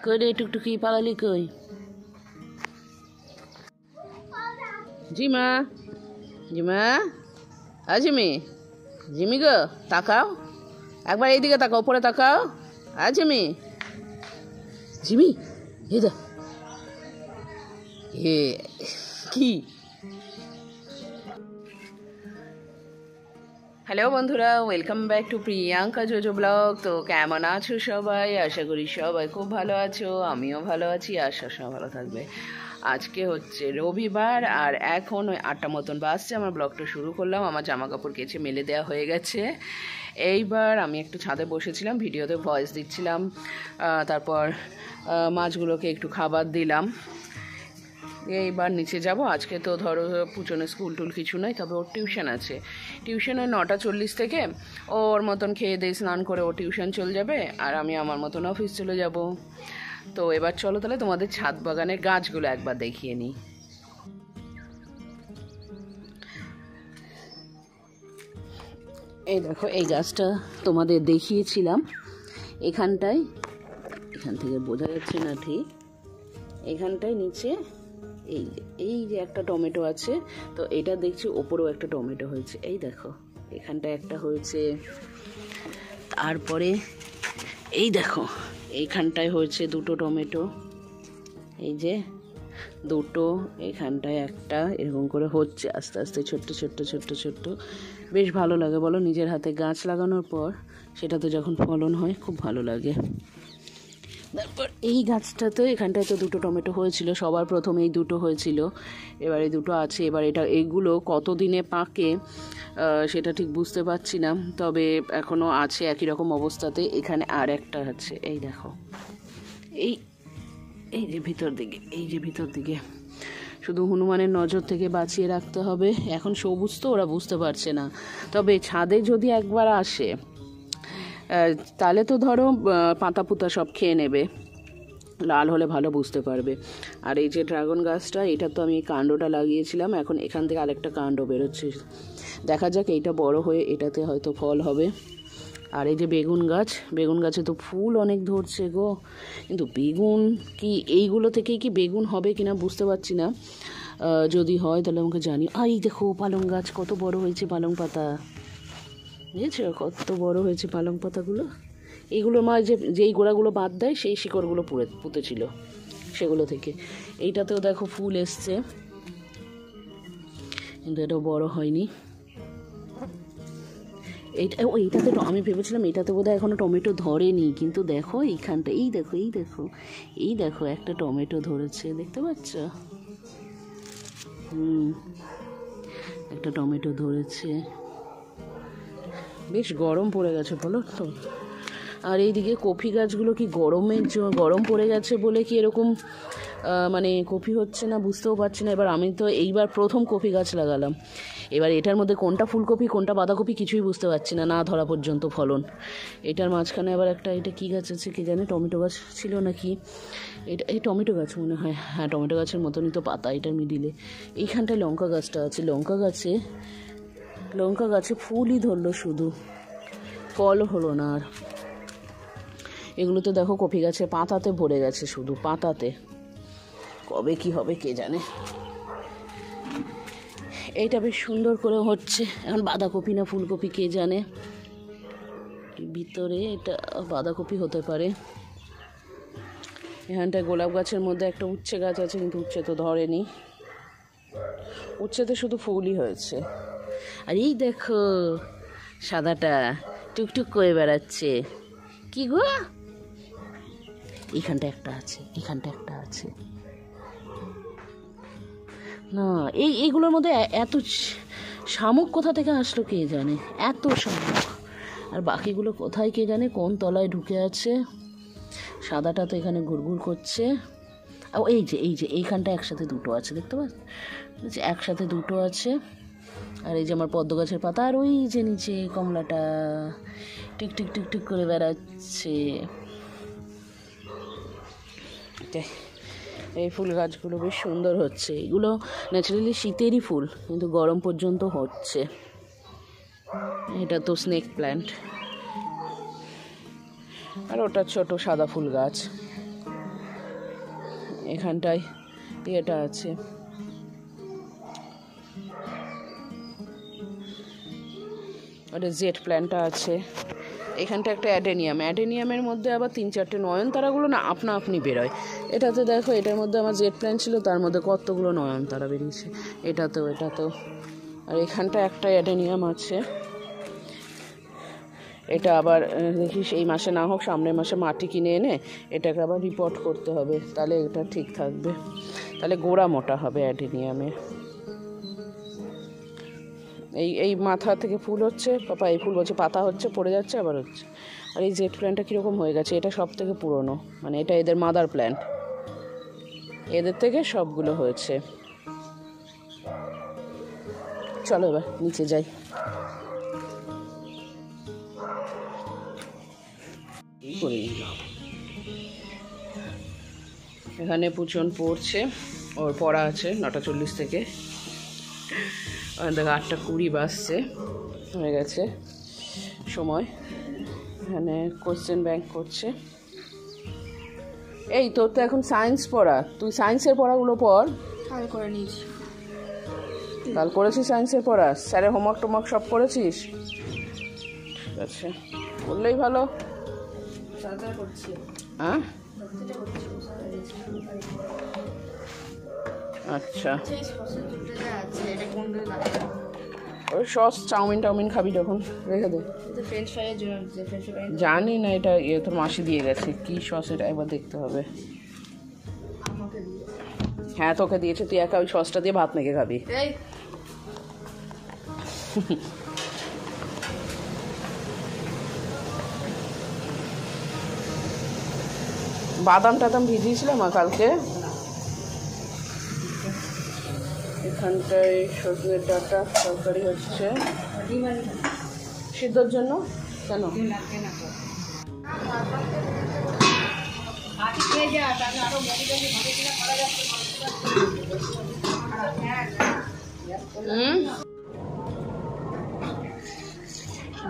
কই রে টুকটুকি পালালি কই? জিমা জিমা জিমি জিমি গো তাকাও একবার এইদিকে তাকাও, উপরে তাকাও। জিমি জিমি এই দা কি? হ্যালো বন্ধুরা, welcome back to Priyanka JoJo blog. তো কেমন আছো সবাই? আশা করি সবাই খুব ভালো আছো, আমিও ভালো আছি, আশা সব ভালো থাকবে। আজকে হচ্ছে রবিবার আর এখন ওই 8টা মতন বাজছে। আমার ব্লগটা শুরু করলাম। আমার জামা কাপড় কেচে মেলে দেওয়া হয়ে গেছে। এইবার আমি একটু ছাদে বসেছিলাম, ভিডিওতে ভয়েস দিচ্ছিলাম, তারপর মাছগুলোকে একটু খাবার দিলাম। এইবার নিচে যাব। আজকে তো ধরো পুজনে স্কুল টুল কিছু নয়, তবে ওর টিউশন আছে। টিউশনে 9:40 থেকে ওর মতন খেয়ে দিয়ে স্নান করে ও টিউশন চলে যাবে, আর আমি আমার মতন অফিস চলে যাব। তো এবার চলো তাহলে তোমাদের ছাদ বাগানের গাছগুলো একবার দেখিয়ে নিই। এই দেখো, এই গাছটা তোমাদের দেখিয়েছিলাম এখান থেকে বোঝা যাচ্ছে না ঠিক, এখানটায় নিচে এই যে একটা টমেটো আছে। তো এটা দেখছি ওপরেও একটা টমেটো হয়েছে। এই দেখো এখানটায় একটা হয়েছে, তারপরে এই দেখো এইখানটায় হয়েছে 2টো টমেটো, এই যে 2টো, এখানটায় একটা, এরকম করে হচ্ছে আস্তে আস্তে ছোট্ট ছোট্ট ছোট্ট ছোট্ট। বেশ ভালো লাগে বলো, নিজের হাতে গাছ লাগানোর পর সেটাতে যখন ফলন হয় খুব ভালো লাগে। তারপর এই গাছটাতে এখানটায় তো 2টো টমেটো হয়েছিল, সবার প্রথমে এই 2টো হয়েছিল, এবার এই 2টো আছে। এবার এইগুলো কতদিনে পাকে সেটা ঠিক বুঝতে পারছি না, তবে এখনও আছে একই রকম অবস্থাতে। এখানে আর একটা আছে, এই দেখো, এই যে ভিতর দিকে শুধু হনুমানের নজর থেকে বাঁচিয়ে রাখতে হবে। এখন সবুজ তো ওরা বুঝতে পারছে না, তবে ছাদে যদি একবার আসে তাহলে তো ধরো পাতা পুতা সব খেয়ে নেবে, লাল হলে ভালো বুঝতে পারবে। আর এই যে ড্রাগন গাছটা, এটা তো আমি কাণ্ডটা লাগিয়েছিলাম, এখন এখান থেকে আরেকটা কাণ্ড বেরোচ্ছে। দেখা যাক এইটা বড় হয়ে এটাতে হয়তো ফল হবে। আর এই যে বেগুন গাছে তো ফুল অনেক ধরছে গো, কিন্তু বেগুন কি এইগুলো থেকেই কি বেগুন হবে কিনা বুঝতে পারছি না। যদি হয় তাহলে আমাকে জানি। এই দেখো পালং গাছ কত বড় হয়েছে, পালং পাতা বুঝেছ কত বড় হয়েছে পালং পাতাগুলো। এইগুলো মা যেই গোড়াগুলো বাদ দেয় সেই শিকড়গুলো পুঁতেছিল সেগুলো থেকে। এইটাতেও দেখো ফুল এসছে, কিন্তু এটাও বড় হয়নি। এইটাতে আমি ভেবেছিলাম এটাতে বোধহয় এখনো টমেটো ধরেনি, কিন্তু দেখো এইখানটা, এই দেখো একটা টমেটো ধরেছে, দেখতে পাচ্ছ? একটা টমেটো ধরেছে। বেশ গরম পড়ে গেছে বলো তো। আর এইদিকে কফি গাছগুলো কি গরম পড়ে গেছে বলে কি এরকম মানে কফি হচ্ছে না বুঝতেও পারছি না। এবার আমি তো এইবার প্রথম কফি গাছ লাগালাম, এবার এটার মধ্যে কোনটা ফুলকপি কোনটা বাঁধাকপি কিছুই বুঝতে পারছি না, না ধরা পর্যন্ত ফলন। এটার মাঝখানে আবার একটা, এটা কি গাছ আছে কি জানে, টমেটো গাছ ছিল নাকি, এই টমেটো গাছ মনে হয়, হ্যাঁ টমেটো গাছের মতনই তো পাতা এটার মিডিলে। এইখানটায় লঙ্কা গাছটা আছে, লঙ্কা গাছে ফুলই ধরলো শুধু, ফল হলো না। আর এগুলো তো দেখো কফি গাছে পাতাতে ভরে গেছে, শুধু পাতাতে, কবে কি হবে কে জানে। এইটা বেশ সুন্দর করে হচ্ছে, এখন বাঁধাকপি না ফুলকপি কে জানে, ভিতরে এটা বাঁধাকপি হতে পারে। এখানটায় গোলাপ গাছের মধ্যে একটা উচ্ছে গাছ আছে, কিন্তু উচ্ছে তো ধরেনি, উচ্ছেতে শুধু ফুলই হয়েছে। আর এই দেখো সাদাটা টুকটুক করে বেড়াচ্ছে, কি গো, এখানটা একটা আছে না। এইগুলোর মধ্যে এত শামুক কোথা থেকে আসলো কে জানে, এত শামুক। আর বাকিগুলো কোথায় কে জানে, কোন তলায় ঢুকে আছে। সাদাটা তো এখানে ঘুরঘুর করছে। এই যে এইখানটা একসাথে 2টো আছে, দেখতে পাচ্ছ, একসাথে 2টো আছে। আর এই যে আমার পদ্ম গাছের পাতা, আর ওই যে নিচে কমলাটা টিক করে বেড়াচ্ছে। এই ফুল গাছগুলো বেশ সুন্দর হচ্ছে, এগুলো ন্যাচারালি শীতেরই ফুল, কিন্তু গরম পর্যন্ত হচ্ছে। এটা তো স্নেক প্ল্যান্ট, আর ওটা ছোট সাদা ফুল গাছ। এখানটায় এটা আছে, ওটা জেট প্ল্যান্টটা আছে। এখানটা একটা অ্যাডেনিয়ামের মধ্যে আবার 3-4টে নয়নতারাগুলো না আপনা আপনি বেরোয়। এটাতে দেখো, এটার মধ্যে আমার জেট প্ল্যান্ট ছিল, তার মধ্যে কতগুলো নয়নতারা বেরিয়েছে, এটাতেও। আর এখানটা একটা অ্যাডেনিয়াম আছে। এটা আবার দেখিস এই মাসে না হোক সামনের মাসে মাটি কিনে এনে এটাকে আবার রিপোর্ট করতে হবে, তাহলে এটা ঠিক থাকবে, তাহলে গোড়া মোটা হবে অ্যাডেনিয়ামের। এই মাথা থেকে ফুল হচ্ছে, পাপা এই ফুল বলছে পাতা হচ্ছে, পড়ে যাচ্ছে, আবার হচ্ছে। আর এই জেট প্ল্যান্টটা কীরকম হয়ে গেছে, এটা সব থেকে পুরনো, মানে এটা এদের মাদার প্ল্যান্ট, এদের থেকে সবগুলো হয়েছে। চলো এবার নিচে যাই। এখানে পুচন পড়ছে, ওর পড়া আছে 9:40 থেকে, দেখো 8:20 বাজছে, হয়ে গেছে সময়। এখানে কোশ্চেন ব্যাংক করছে। এই তোর তো এখন সায়েন্স পড়া, তুই সায়েন্সের পড়াগুলো পড়। কাল করে নিয়েছি। কাল করেছিস সায়েন্সের পড়া? স্যারের হোমওয়ার্ক টোমওয়ার্ক সব করেছিস? ঠিক আছে, বললেই ভালো। হ্যাঁ, আচ্ছা। ওই সস চাউমিন টাউমিন খাবি যখন রেখে দে। জানি না, এটা তোর মাসি দিয়ে গেছে, কি সস এটা একবার দেখতে হবে। হ্যাঁ তোকে দিয়েছে, তুই একা ওই সসটা দিয়ে ভাত মেখে খাবি। বাদাম টাদাম ভিজিয়েছিলাম কালকে। এখানটায় সজনের ডাঁটা তরকারি হচ্ছে সিদ্ধর জন্য। কেন?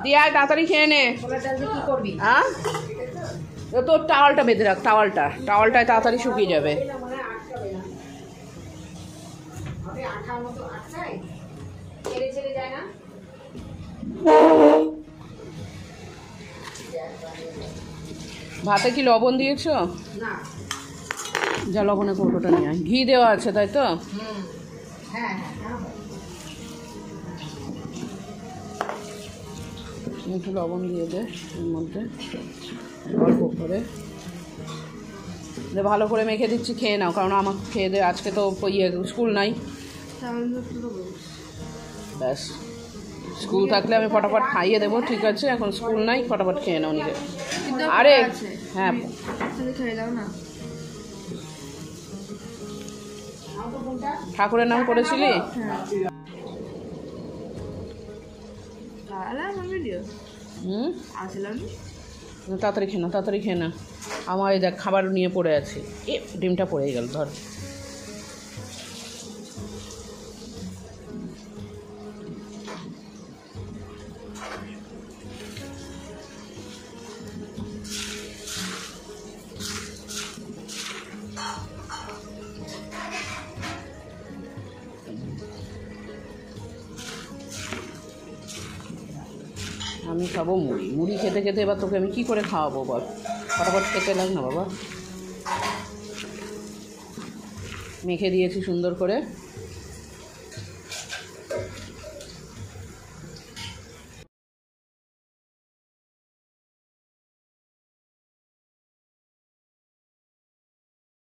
দিয়া তাড়াতাড়ি খেয়ে নে। হ্যাঁ, তোর টাওয়ালটা বেঁধে রাখ, টাওয়ালটায় তাড়াতাড়ি শুকিয়ে যাবে। ভাতে কি লবণ দিয়েছ? যা লবণের কৌটোটা নিয়ে আয়। ঘি দেওয়া আছে তাই তো? একটু লবণ দিয়ে দে এর মধ্যে অল্প করে, ভালো করে মেখে দিচ্ছি, খেয়ে নাও, কারণ আমার খেয়ে দে, আজকে তো স্কুল নাই। ব্যাস, স্কুল থাকলে আমি ফটাফট খাইয়ে দেবো, ঠিক আছে, এখন স্কুল নাই, ফটাফট খেয়ে নাও নিজে। আরে হ্যাঁ, ঠাকুরের নাম করেছিলি? তাড়াতাড়ি খেয়ে না, আমার এই দেখ খাবার নিয়ে পড়ে আছে, ডিমটা পড়ে গেল, ধর। আমি খাবো মুড়ি খেতে খেতে, এবার তোকে আমি কি করে খাওয়াবো বল? ফটাফট খেতে লাগ না বাবা। মেখে দিয়েছি সুন্দর করে।